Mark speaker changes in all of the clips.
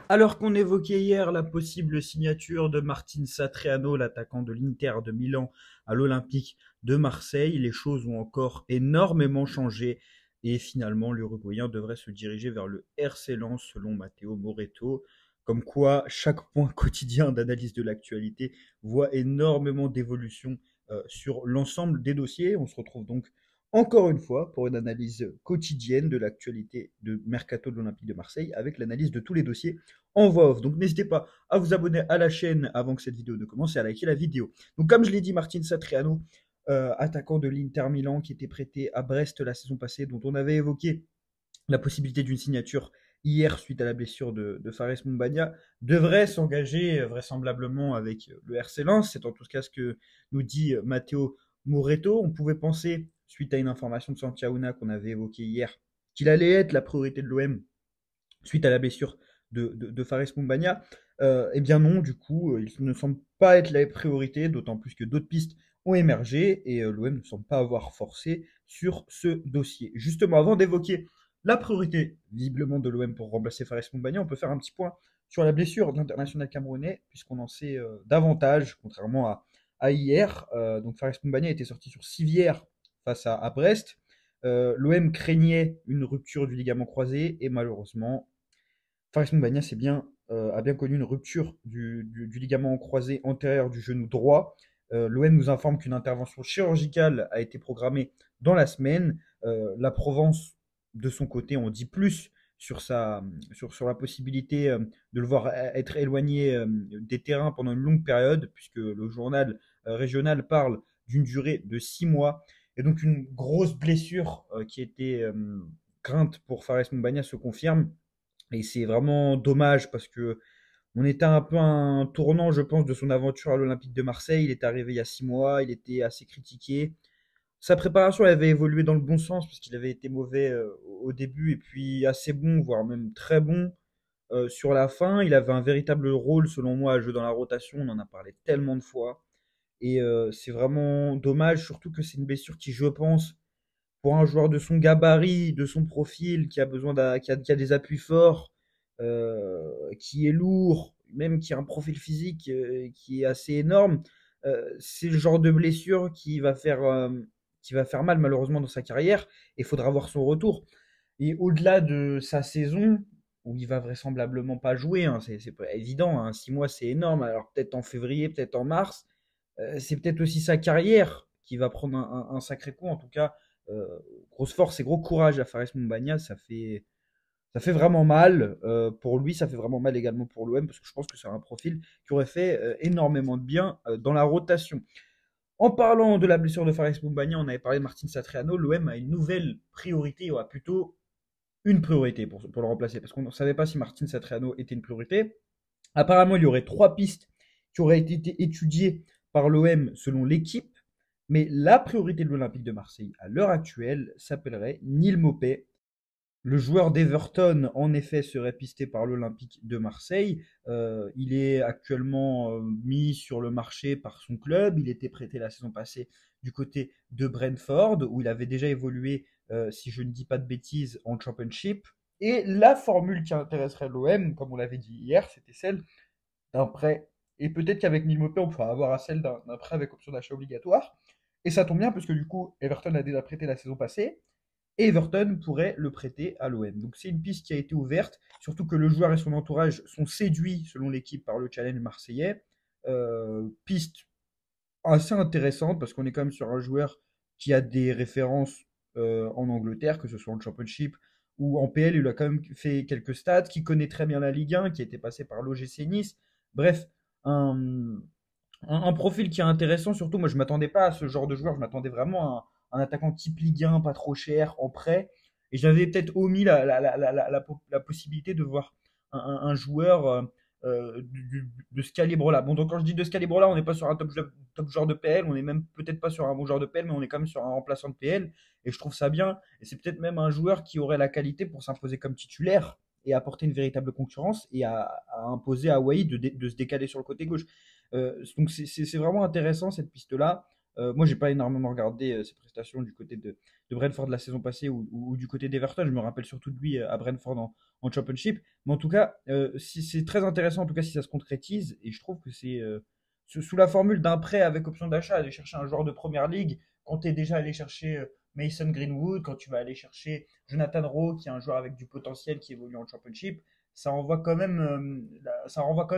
Speaker 1: Alors qu'on évoquait hier la possible signature de Martin Satriano, l'attaquant de l'Inter de Milan, à l'Olympique de Marseille, les choses ont encore énormément changé et finalement l'Uruguayen devrait se diriger vers le RC Lens selon Matteo Moretto. Comme quoi, chaque point quotidien d'analyse de l'actualité voit énormément d'évolution sur l'ensemble des dossiers. On se retrouve donc encore une fois pour une analyse quotidienne de l'actualité de Mercato de l'Olympique de Marseille avec l'analyse de tous les dossiers en voix off. Donc n'hésitez pas à vous abonner à la chaîne avant que cette vidéo ne commence et à liker la vidéo. Donc comme je l'ai dit, Martin Satriano, attaquant de l'Inter Milan qui était prêté à Brest la saison passée, dont on avait évoqué la possibilité d'une signature hier suite à la blessure de Fares Mumbagna, devrait s'engager vraisemblablement avec le RC Lens. C'est en tout cas ce que nous dit Matteo Moretto. On pouvait penser, suite à une information de Santiago qu'on avait évoquée hier, qu'il allait être la priorité de l'OM suite à la blessure de Fares Mumbagna. Eh bien non, du coup, il ne semble pas être la priorité, d'autant plus que d'autres pistes ont émergé et l'OM ne semble pas avoir forcé sur ce dossier. Justement, avant d'évoquer la priorité visiblement de l'OM pour remplacer Fares Mumbagna, on peut faire un petit point sur la blessure de l'international camerounais, puisqu'on en sait davantage, contrairement à hier. Donc Fares Mumbagna était sorti sur civière face à Brest. L'OM craignait une rupture du ligament croisé et malheureusement, Fares Moumbagna a bien connu une rupture du ligament croisé antérieur du genou droit. L'OM nous informe qu'une intervention chirurgicale a été programmée dans la semaine. La Provence, de son côté, en dit plus sur la possibilité de le voir être éloigné des terrains pendant une longue période, puisque le journal régional parle d'une durée de 6 mois. Et donc une grosse blessure qui était crainte pour Fares Moumbagna se confirme. Et c'est vraiment dommage parce que on était un peu à un tournant, je pense, de son aventure à l'Olympique de Marseille. Il est arrivé il y a 6 mois, il était assez critiqué. Sa préparation elle avait évolué dans le bon sens parce qu'il avait été mauvais au début et puis assez bon, voire même très bon sur la fin. Il avait un véritable rôle, selon moi, à jouer dans la rotation. On en a parlé tellement de fois. Et c'est vraiment dommage, surtout que c'est une blessure qui, je pense, pour un joueur de son gabarit, de son profil, qui a besoin qui a des appuis forts, qui est lourd, même qui a un profil physique qui est assez énorme, c'est le genre de blessure qui va faire mal malheureusement dans sa carrière. Et il faudra voir son retour. Et au-delà de sa saison, où il va vraisemblablement pas jouer, hein, c'est pas évident, hein, 6 mois c'est énorme, alors peut-être en février, peut-être en mars, c'est peut-être aussi sa carrière qui va prendre un sacré coup. En tout cas, grosse force et gros courage à Fares Mumbagna. Ça fait vraiment mal pour lui, ça fait vraiment mal également pour l'OM parce que je pense que c'est un profil qui aurait fait énormément de bien dans la rotation. En parlant de la blessure de Fares Mumbagna, on avait parlé de Martin Satriano. L'OM a une nouvelle priorité, ou a plutôt une priorité pour le remplacer parce qu'on ne savait pas si Martin Satriano était une priorité. Apparemment, il y aurait 3 pistes qui auraient été étudiées par l'OM selon l'équipe, mais la priorité de l'Olympique de Marseille à l'heure actuelle s'appellerait Neil Maupay. Le joueur d'Everton, en effet, serait pisté par l'Olympique de Marseille. Il est actuellement mis sur le marché par son club. Il était prêté la saison passée du côté de Brentford, où il avait déjà évolué, si je ne dis pas de bêtises, en Championship. Et la formule qui intéresserait l'OM, comme on l'avait dit hier, c'était celle d'un prêt. Et peut-être qu'avec Mimopé, on pourra avoir à celle d'un prêt avec option d'achat obligatoire. Et ça tombe bien, parce que du coup, Everton a déjà prêté la saison passée, et Everton pourrait le prêter à l'OM. Donc c'est une piste qui a été ouverte, surtout que le joueur et son entourage sont séduits, selon l'équipe, par le challenge marseillais. Piste assez intéressante, parce qu'on est quand même sur un joueur qui a des références en Angleterre, que ce soit en Championship ou en PL, il a quand même fait quelques stats, qui connaît très bien la Ligue 1, qui a été passé par l'OGC Nice. Bref, un profil qui est intéressant, surtout moi je ne m'attendais pas à ce genre de joueur, je m'attendais vraiment à un attaquant type Ligue 1, pas trop cher, en prêt, et j'avais peut-être omis la possibilité de voir un joueur de ce calibre-là. Bon, donc quand je dis de ce calibre-là, on n'est pas sur un top joueur de PL, on n'est même peut-être pas sur un bon joueur de PL, mais on est quand même sur un remplaçant de PL, et je trouve ça bien, et c'est peut-être même un joueur qui aurait la qualité pour s'imposer comme titulaire, et apporter une véritable concurrence, et à imposer à Wai de se décaler sur le côté gauche. Donc c'est vraiment intéressant cette piste-là. Moi, j'ai pas énormément regardé ses prestations du côté de Brentford la saison passée ou du côté d'Everton. Je me rappelle surtout de lui à Brentford en Championship. Mais en tout cas, si, c'est très intéressant, en tout cas, si ça se concrétise. Et je trouve que c'est sous la formule d'un prêt avec option d'achat, aller chercher un joueur de première ligue, quand tu es déjà allé chercher Mason Greenwood, quand tu vas aller chercher Jonathan Rowe, qui est un joueur avec du potentiel qui évolue en Championship, ça renvoie quand même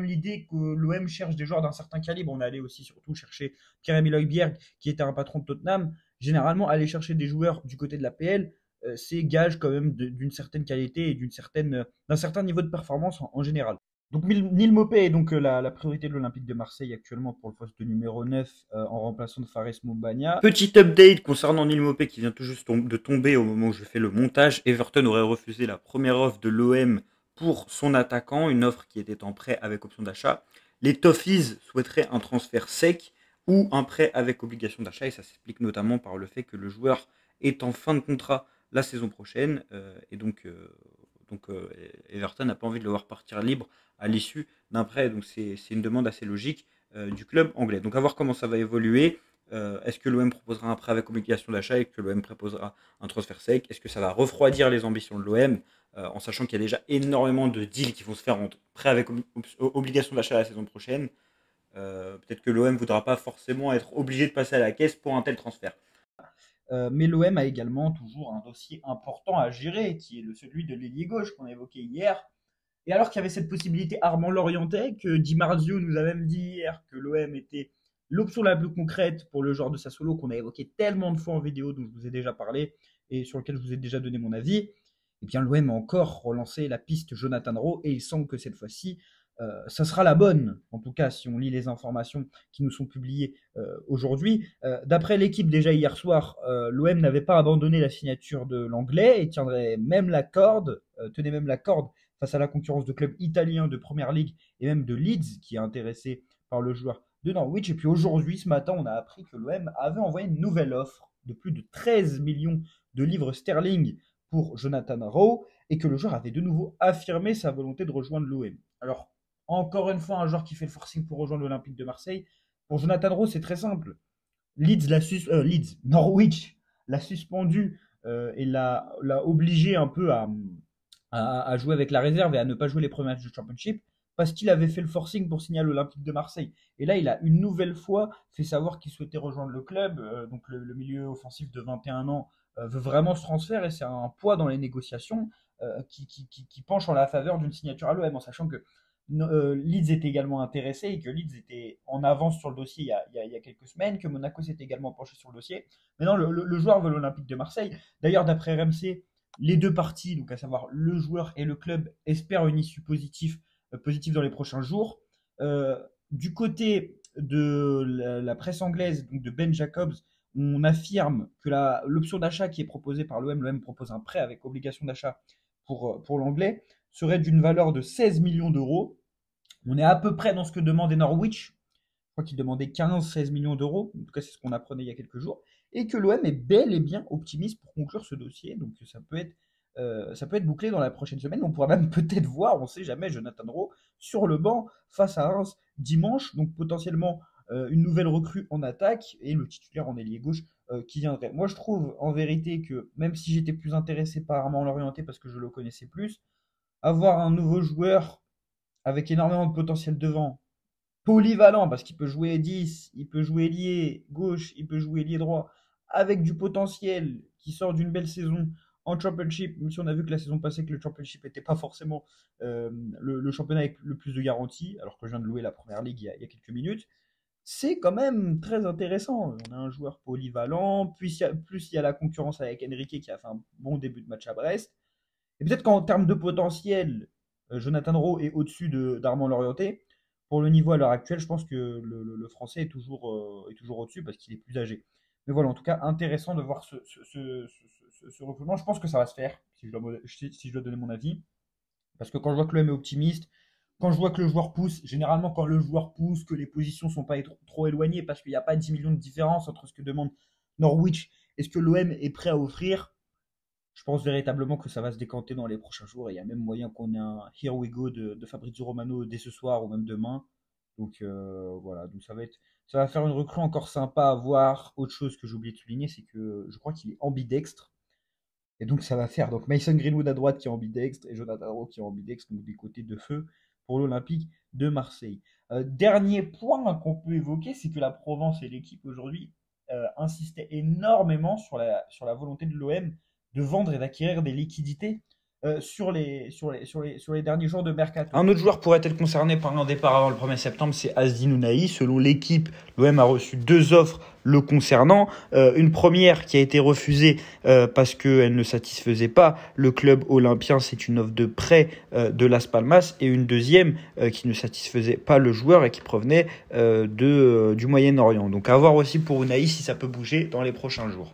Speaker 1: l'idée que l'OM cherche des joueurs d'un certain calibre. On allait aussi surtout chercher Pierre-Emile Højbjerg, qui était un patron de Tottenham. Généralement, aller chercher des joueurs du côté de la PL, c'est gage quand même d'une certaine qualité et d'un certain niveau de performance en général. Donc Neil Maupay est donc la priorité de l'Olympique de Marseille actuellement pour le poste de numéro 9 en remplaçant de Fares Moumbagna. Petit update concernant Neil Maupay qui vient tout juste de tomber au moment où je fais le montage. Everton aurait refusé la première offre de l'OM pour son attaquant, une offre qui était en prêt avec option d'achat. Les Toffees souhaiteraient un transfert sec ou un prêt avec obligation d'achat et ça s'explique notamment par le fait que le joueur est en fin de contrat la saison prochaine et donc Everton n'a pas envie de le voir partir libre à l'issue d'un prêt. Donc c'est une demande assez logique du club anglais. Donc à voir comment ça va évoluer. Est-ce que l'OM proposera un prêt avec obligation d'achat et que l'OM proposera un transfert sec? Est-ce que ça va refroidir les ambitions de l'OM en sachant qu'il y a déjà énormément de deals qui vont se faire entre prêt avec obligation d'achat la saison prochaine? Peut-être que l'OM ne voudra pas forcément être obligé de passer à la caisse pour un tel transfert. Mais l'OM a également toujours un dossier important à gérer, qui est celui de l'ailier gauche qu'on a évoqué hier. Et alors qu'il y avait cette possibilité Armand Lorientais, que Di Marzio nous a même dit hier que l'OM était l'option la plus concrète pour le joueur de Sassuolo qu'on a évoqué tellement de fois en vidéo, dont je vous ai déjà parlé et sur lequel je vous ai déjà donné mon avis, eh bien l'OM a encore relancé la piste Jonathan Rowe et il semble que cette fois-ci, ça sera la bonne, en tout cas si on lit les informations qui nous sont publiées aujourd'hui. D'après l'équipe déjà hier soir, l'OM n'avait pas abandonné la signature de l'anglais et tiendrait même la corde, tenait même la corde face à la concurrence de clubs italiens de Première Ligue et même de Leeds qui est intéressé par le joueur de Norwich. Et puis aujourd'hui, ce matin, on a appris que l'OM avait envoyé une nouvelle offre de plus de 13 millions de livres sterling pour Jonathan Rowe et que le joueur avait de nouveau affirmé sa volonté de rejoindre l'OM. Alors, encore une fois, un joueur qui fait le forcing pour rejoindre l'Olympique de Marseille. Pour Jonathan Rowe, c'est très simple. Norwich l'a suspendu et l'a obligé un peu à jouer avec la réserve et à ne pas jouer les premiers matchs du Championship parce qu'il avait fait le forcing pour signer à l'Olympique de Marseille. Et là, il a une nouvelle fois fait savoir qu'il souhaitait rejoindre le club. Donc le milieu offensif de 21 ans veut vraiment ce transfert et c'est un poids dans les négociations qui penche en la faveur d'une signature à l'OM, en sachant que Leeds était également intéressé et que Leeds était en avance sur le dossier il y a quelques semaines, que Monaco s'était également penché sur le dossier. Maintenant, le joueur veut l'Olympique de Marseille. D'ailleurs, d'après RMC, les deux parties, donc à savoir le joueur et le club, espèrent une issue positive dans les prochains jours. Du côté de la presse anglaise, donc de Ben Jacobs, on affirme que l'option d'achat qui est proposée par l'OM propose un prêt avec obligation d'achat pour l'anglais, serait d'une valeur de 16 millions d'euros. On est à peu près dans ce que demandait Norwich. Je crois qu'il demandait 15-16 millions d'euros. En tout cas, c'est ce qu'on apprenait il y a quelques jours. Et que l'OM est bel et bien optimiste pour conclure ce dossier. Donc ça peut être bouclé dans la prochaine semaine. On pourra même peut-être voir, on ne sait jamais, Jonathan Rowe sur le banc face à Reims dimanche. Donc potentiellement une nouvelle recrue en attaque et le titulaire en ailier gauche qui viendrait. Moi, je trouve en vérité que même si j'étais plus intéressé par Armand Lorienté parce que je le connaissais plus, avoir un nouveau joueur avec énormément de potentiel devant, polyvalent parce qu'il peut jouer 10, il peut jouer ailier gauche, il peut jouer ailier droit, avec du potentiel qui sort d'une belle saison en Championship, même si on a vu que la saison passée que le Championship n'était pas forcément le championnat avec le plus de garanties, alors que je viens de louer la Première Ligue il y a quelques minutes, c'est quand même très intéressant. On a un joueur polyvalent, plus il y a la concurrence avec Enrique qui a fait un bon début de match à Brest. Et peut-être qu'en termes de potentiel, Jonathan Rowe est au-dessus d'Armand Lorienté. Pour le niveau à l'heure actuelle, je pense que le français est toujours au-dessus parce qu'il est plus âgé. Mais voilà, en tout cas, intéressant de voir ce recrutement. Je pense que ça va se faire, si je dois donner mon avis. Parce que quand je vois que l'OM est optimiste, quand je vois que le joueur pousse, généralement quand le joueur pousse, que les positions ne sont pas trop éloignées, parce qu'il n'y a pas 10 millions de différence entre ce que demande Norwich et ce que l'OM est prêt à offrir, je pense véritablement que ça va se décanter dans les prochains jours. Et il y a même moyen qu'on ait un Here We Go de Fabrizio Romano dès ce soir ou même demain. Donc voilà, donc Ça va faire une recrue encore sympa à voir. Autre chose que j'ai oublié de souligner, c'est que je crois qu'il est ambidextre. Et donc ça va faire donc Mason Greenwood à droite qui est ambidextre et Jonathan Rowe qui est ambidextre, donc des côtés de feu pour l'Olympique de Marseille. Dernier point qu'on peut évoquer, c'est que la Provence et l'équipe aujourd'hui insistaient énormément sur la volonté de l'OM de vendre et d'acquérir des liquidités sur les derniers jours de mercato. Un autre joueur pourrait être concerné par un départ avant le 1er septembre, c'est Azdin Ounahi. Selon l'équipe, l'OM a reçu 2 offres le concernant. Une première qui a été refusée parce qu'elle ne satisfaisait pas le club olympien, c'est une offre de prêt de Las Palmas, et une deuxième qui ne satisfaisait pas le joueur et qui provenait du Moyen-Orient. Donc à voir aussi pour Ounahi si ça peut bouger dans les prochains jours.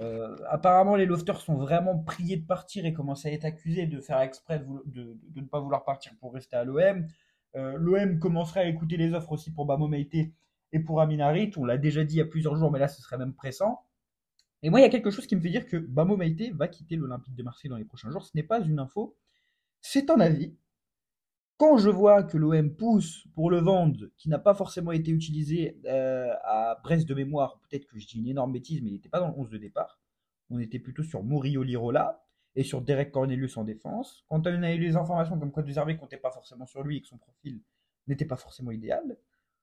Speaker 1: Apparemment, les lofters sont vraiment priés de partir et commencent à être accusés de faire exprès de ne pas vouloir partir pour rester à l'OM. L'OM commencerait à écouter les offres aussi pour Bamo Meïté et pour Amin Harit. On l'a déjà dit il y a plusieurs jours, mais là, ce serait même pressant. Et moi, il y a quelque chose qui me fait dire que Bamo Meïté va quitter l'Olympique de Marseille dans les prochains jours. Ce n'est pas une info, c'est un avis. Quand je vois que l'OM pousse pour le vendre, qui n'a pas forcément été utilisé à Brest de mémoire, peut-être que je dis une énorme bêtise, mais il n'était pas dans le 11 de départ. On était plutôt sur Murillo Lirola et sur Derek Cornelius en défense. Quand on a eu les informations comme quoi De Zerbi comptait pas forcément sur lui et que son profil n'était pas forcément idéal,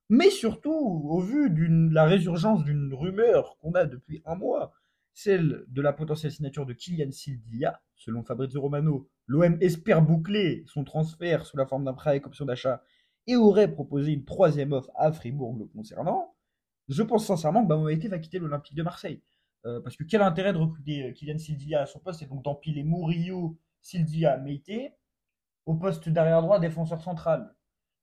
Speaker 1: mais surtout au vu de la résurgence d'une rumeur qu'on a depuis un mois, celle de la potentielle signature de Kylian Sildia. Selon Fabrizio Romano, l'OM espère boucler son transfert sous la forme d'un prêt avec option d'achat et aurait proposé une 3e offre à Fribourg le concernant. Je pense sincèrement que Bamouaité va quitter l'Olympique de Marseille. Parce que quel intérêt de recruter Kylian Sildia à son poste et donc d'empiler Murillo, Sildia, Meïté au poste d'arrière droit défenseur central.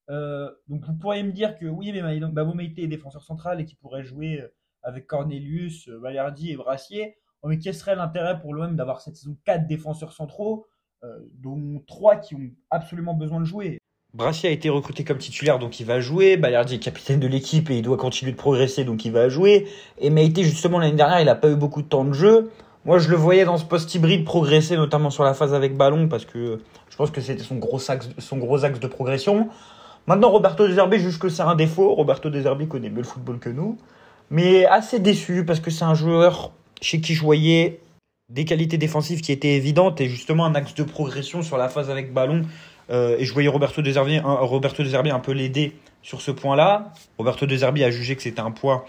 Speaker 1: Donc vous pourriez me dire que oui, mais Bamo Meïté est défenseur central et qu'il pourrait jouer avec Cornelius, Valerdi et Brassier. Oh, mais quel serait l'intérêt pour l'OM d'avoir cette saison 4 défenseurs centraux, dont 3 qui ont absolument besoin de jouer? Brassier a été recruté comme titulaire, donc il va jouer. Balerdi est capitaine de l'équipe et il doit continuer de progresser, donc il va jouer. Et Meïté, justement, l'année dernière, il n'a pas eu beaucoup de temps de jeu. Moi, je le voyais dans ce poste hybride progresser, notamment sur la phase avec ballon, parce que je pense que c'était son gros axe de progression. Maintenant, Roberto De Zerbi juge que c'est un défaut. Roberto De Zerbi connaît mieux le football que nous. Mais assez déçu, parce que c'est un joueur chez qui je voyais des qualités défensives qui étaient évidentes et justement un axe de progression sur la phase avec ballon. Et je voyais Roberto De Zerbi un peu l'aider sur ce point-là. Roberto De Zerbi a jugé que c'était un point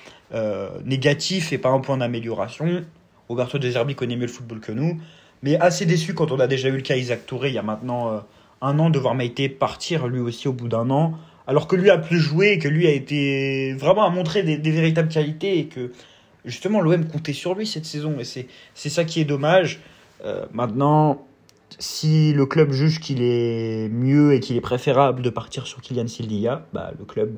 Speaker 1: négatif et pas un point d'amélioration. Roberto De Zerbi connaît mieux le football que nous. Mais assez déçu quand on a déjà eu le cas Isaac Touré il y a maintenant un an, de voir Meïté partir lui aussi au bout d'un an. Alors que lui a plus joué et que lui a été vraiment à montrer des véritables qualités et que justement l'OM comptait sur lui cette saison. Et c'est ça qui est dommage. Maintenant, si le club juge qu'il est mieux et qu'il est préférable de partir sur Kylian Sildia, le club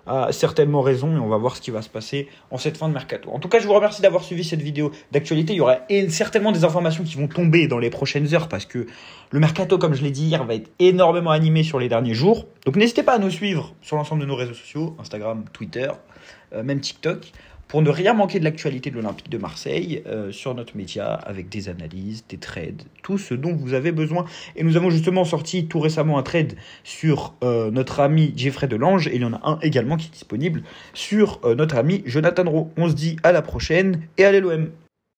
Speaker 1: a certainement raison et on va voir ce qui va se passer en cette fin de mercato. En tout cas, je vous remercie d'avoir suivi cette vidéo d'actualité. Il y aura certainement des informations qui vont tomber dans les prochaines heures parce que le mercato, comme je l'ai dit hier, va être énormément animé sur les derniers jours. Donc n'hésitez pas à nous suivre sur l'ensemble de nos réseaux sociaux, Instagram, Twitter, même TikTok, pour ne rien manquer de l'actualité de l'Olympique de Marseille sur notre média, avec des analyses, des trades, tout ce dont vous avez besoin. Et nous avons justement sorti tout récemment un trade sur notre ami Jeffrey Delange, et il y en a un également qui est disponible sur notre ami Jonathan Rowe. On se dit à la prochaine, et allez l'OM!